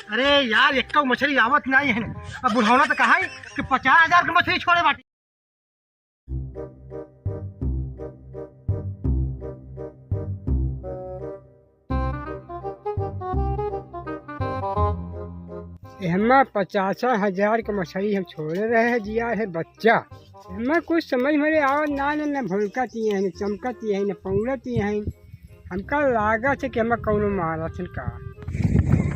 अरे यार एक मछली आवत नहीं है। अब बुढ़ौना तो कहा कि 50,000 की मछली छोड़े बाटी। हमें 50,000 का मछली हम छोड़ रहे हैं जिया है बच्चा। हमें कुछ समझ मेरे आवत ना भूलकती है न चमकती है न पौड़ती है। हमका लागत है कि हमें कौनो मारथन का,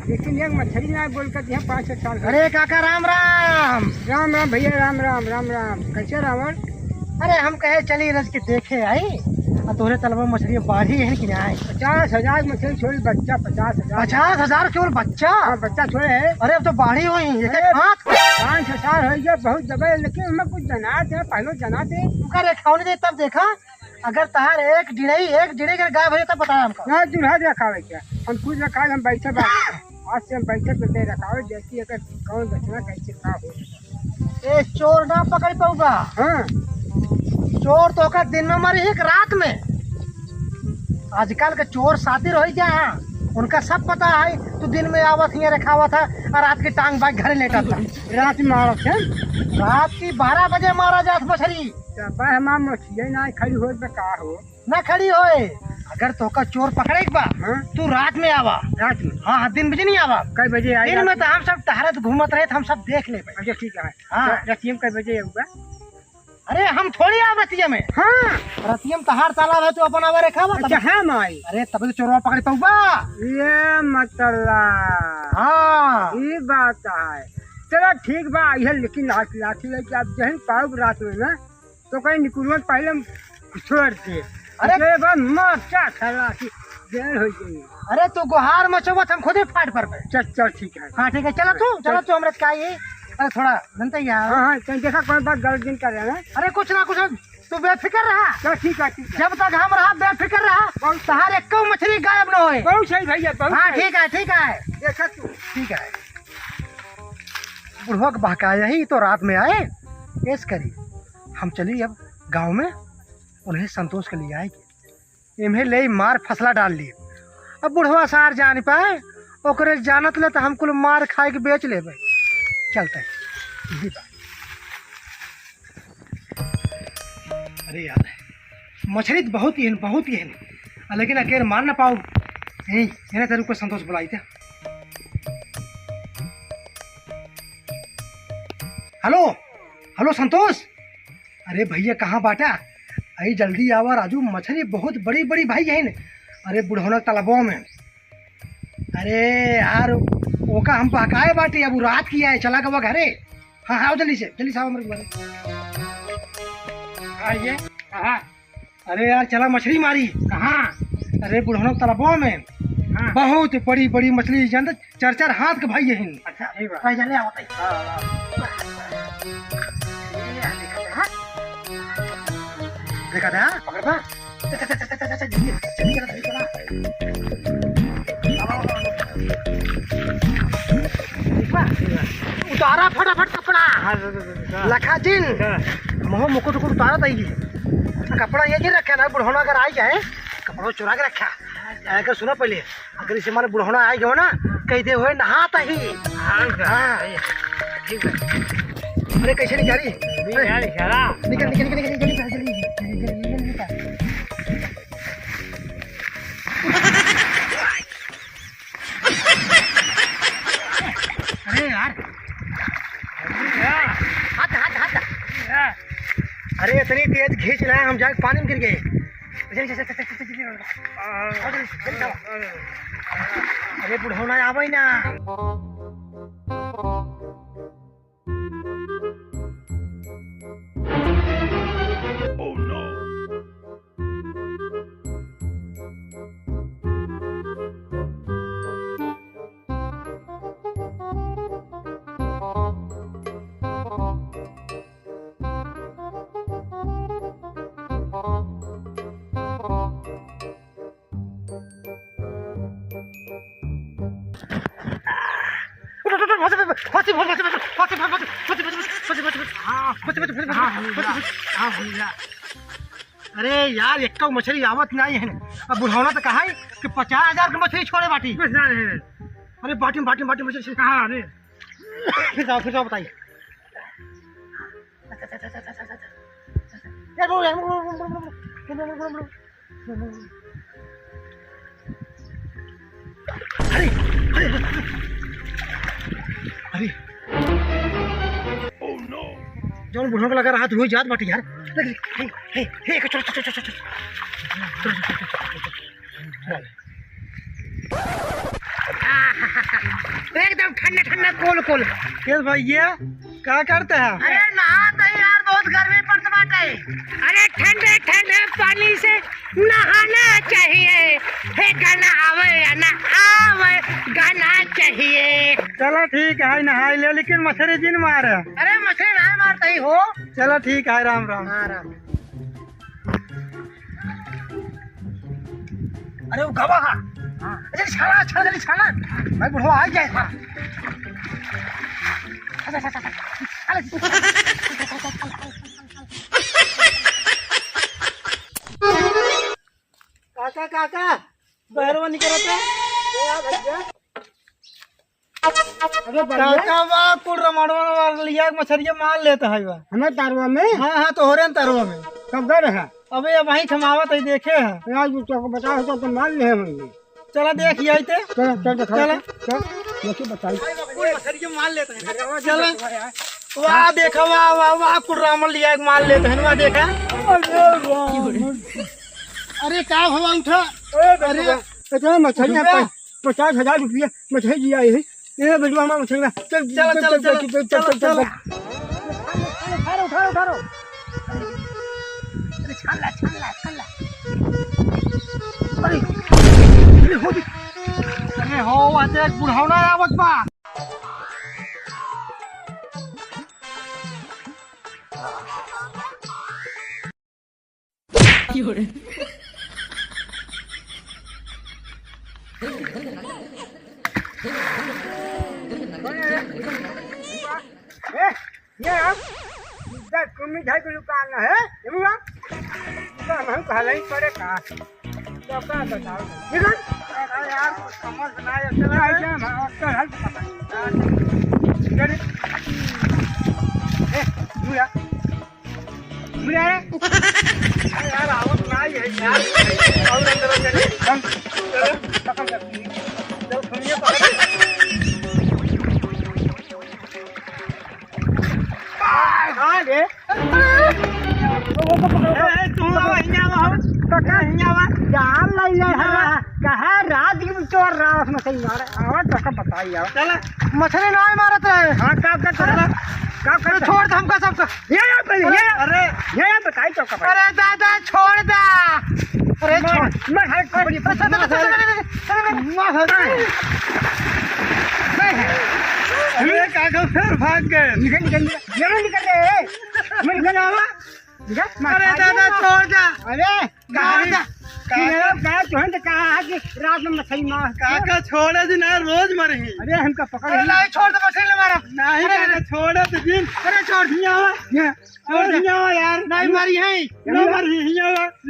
लेकिन एक मछली ना बोलकती है 5 साल। अरे काका राम राम। राम राम भैया, राम राम राम राम। कैसे रावण? अरे हम कहे चली रज के देखे आई तोरे तलवा मछली बाढ़ी है कि नहीं। 50,000 मछली छोड़ी बच्चा। 50,000। 50,000 केवल बच्चा? हाँ बच्चा छोड़े है। अरे अब तो बाढ़ी हुई 5 साल हो गया बहुत जगह, लेकिन हमें कुछ जनाते पहले जनाते रेखाओं ने तब देखा। अगर तहार एक डिड़े के गायब हो तब बताया हमको। ना दूल्हा रखावे क्या, हम खुद रखा हम बैठे आज से हम बैठे पे रखावे जैसी अगर कौन बचना कैसे का हो। ए चोर ना पकड़ पाऊंगा। हाँ चोर तो का दिन में मरी एक रात में। आजकल के चोर साथी रह जा, उनका सब पता है। तू दिन में आवत ही रखावा था और रात की टांग बाइक घरे लेटा था। रात में मारा थे, रात की 12 बजे मारा जात मछली। हमार मछली ना खड़ी हो का हो ना खड़ी होए। अगर तो का चोर पकड़े बा तू रात में आवा। रात में? हाँ दिन बजे नहीं आवा। कई बजे आई? दिन में तो हम सब टहरत घूमत रहे, हम सब देख ले। अच्छा ठीक है। हाँ रतियम कई बजे आऊँगा? अरे हम थोड़ी आव रतियम में। हाँ रतियम तहार तालाब है, तू अपन आवा रेखा। अच्छा है माई। अरे तब तो चोरवा पकड़ पाऊंगा। ये मतलब हाँ ये बात है। चलो ठीक बा यह, लेकिन लाठी लेके आप जहन पाओ रात में ना तो कहीं निकुलवा पहले छोड़ दे। अरे क्या खरा देर हो गई। अरे तू गुहार मचोबत हम खुद ही फाट पर। चल ठीक है। हाँ ठीक है चलो तू हमरे का ये। अरे थोड़ा बनता ही यार। हाँ कहीं देखा कोई बात गलत दिन कर रहे हैं। अरे कुछ ना कुछ तू बेफिक्र रहा। चलो ठीक है। जब तक हम रहा बेफिक्र रहा तहार एक मछली गायब न होए। बहुत सही भैया बहुत। हाँ ठीक है देखा तू ठीक है। बुढ़वा के बहकाया ही तो रात में आए। ऐस करी हम चली अब गांव में उन्हें संतोष के लिए आएगी। इन्हें ले मार फसला डाल लिए। अब बुढ़वा सार जान पाए ओकरे जानत ले तो हम कुल मार खाए के बेच ले। चलता है यही बात। अरे यार मछली तो बहुत ही है लेकिन अकेले मार ना पाओ। यही तेरे को संतोष बुलाई थे। हेलो संतोष। अरे भैया कहाँ बाटा? आई जल्दी आवा राजू, मछली बहुत बड़ी बड़ी भाई है न। अरे बुढ़ौना तालाबों में। अरे यार ओका हम पकाए बाटी, अब रात की है चला गवा घरे। हाँ आओ जल्दी से आओ मेरे घरे। आइए। हाँ अरे यार चला मछली मारी। कहाँ? अरे बुढ़ौना तालाबों में। हाँ बहुत बड़ी बड़ी मछली जानते 4-4 हाथ के भाई है। अच्छा ठीक है। चले आवत देखा था पकड़ पा। उतारा फटाफट कपड़ा। लखा जिन मोह मुकुट उतारा तई कपड़ा ये जी रखा ना। बुढ़ौना अगर आई जाए कपड़ा चुरा के रखा। अगर सुनो पहले अगर इसे हमारे बुढ़ौना आई गयो ना कहते हुए नहाता ही। हाँ ठीक है। अरे कैसे नहीं जा रही? निकल अरे यार हाथ। अरे इतनी तेज खींच रहे हैं हम जाके पानी में गिर गए। अरे बुढ़ौना आवे ना। अरे यार एक तो मछली आवत नहीं है। अब बुढ़ौना तो कहा है कि 50,000 की मछली छोड़े बाटी। अरे बाटी बाटी बाटी मछली कहाँ? अरे फिर जाओ बताइए। अरे अरे अरे जो बुढ़ों को लगा रहा तो याद बाटी यार। चलो चलो चलो चलो एकदम ठंडा ठंडा कोल कोल। केस भैया क्या करते हैं? अरे नहाते यार, बहुत गर्मी पड़ता बाटे। अरे ठंडे ठंडे पानी से नहाना चाहिए। हे गाना आवे या ना आवे, गाना चाहिए। चलो ठीक है नहाई ले, लेकिन मछली जिन मारे। अरे मछली नहीं मारता ही हो। चलो ठीक है, राम राम। हाँ राम। अरे वो गवा है। अच्छा छाना छाना जल्दी छाना भाई, बुढ़वा आ जाए। काका काका बहरवा निकलता काका वाह कुल रमणवा लिया मछलियां मार लेता है। हमें तारवा में? हाँ तो हो रहे तारवा में। कब गए रहा? अबे अब वहीं थमावत है, देखे है। आज तो बताओ तो मान ले हम। चला देख आई थे। चल चल चल चल बताई मछलियां मार लेते हैं। चल वाह देखा, वाह वाह वाह कुल रामन लिया एक मार लेते हैं। वाह देखा। अरे क्या हुआ उठा? अरे मछलियां 50,000 रुपया मछली दिया है। ये बजवा में मछली। चल चल चल चल चल चल उठारो। अरे छान ला। अरे हो आते बुढ़ावना आवत बा। ये आप मिठाई की दुकान है। हम कहा नहीं पड़े का तो क्या बताओ यार समझ यार आवत नहीं है यार। और अंदर चले चल सुनिए मछली नहीं मारत रहे। हाँ क्या कर छोड़ दे हमका सबका। अरे ये बताई तो अरे दादा छोड़ दा। अरे फिर भाग गए। अरे दादा छोड़ दा। अरे रात में मछली मार काका छोड़े दिन रोज मरेंगे। अरे हमका पकड़ छोड़ दे मछली मारा। नहीं छोड़े तो दिन। अरे छोड़ दिया यार। नहीं मरी है न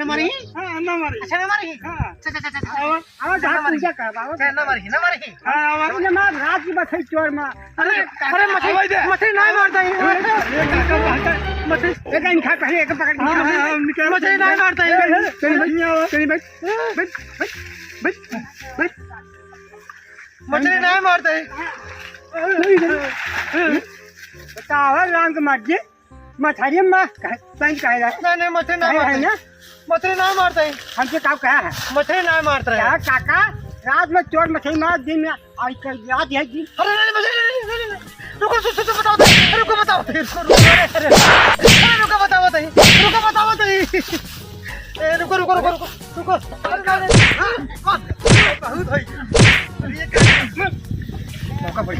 मरी। हाँ न मरी। अच्छा न मरी। हाँ रात की मछली चोर मार। अरे मछली नहीं मारता मछली पहले एक पकड़ मछली नहीं मारता मछली नहीं मारता बताओ रंग मर्जी मछली मार नहीं मछली नहीं मारता। मछली नहीं मारता है। हमसे क्या कहा है? मछली नहीं मारता है काका। रात में चोर मछली मार, दिन में याद है जी। अरे रुको बताओ मौका पड़ी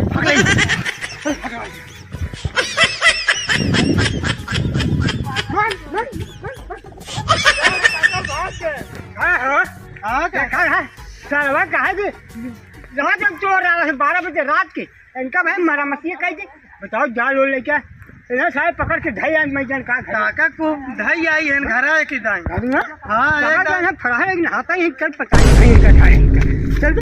चोर 12 बजे रात के इनका भाई मरामती कह दे। बताओ जाल हो लेके इधर साहब पकड़ के ढाई आज मैं जान का काका को ढाई आई है घर आए की दाई ना हाँ फड़ा है लेकिन आता ही कल पता नहीं का ढाई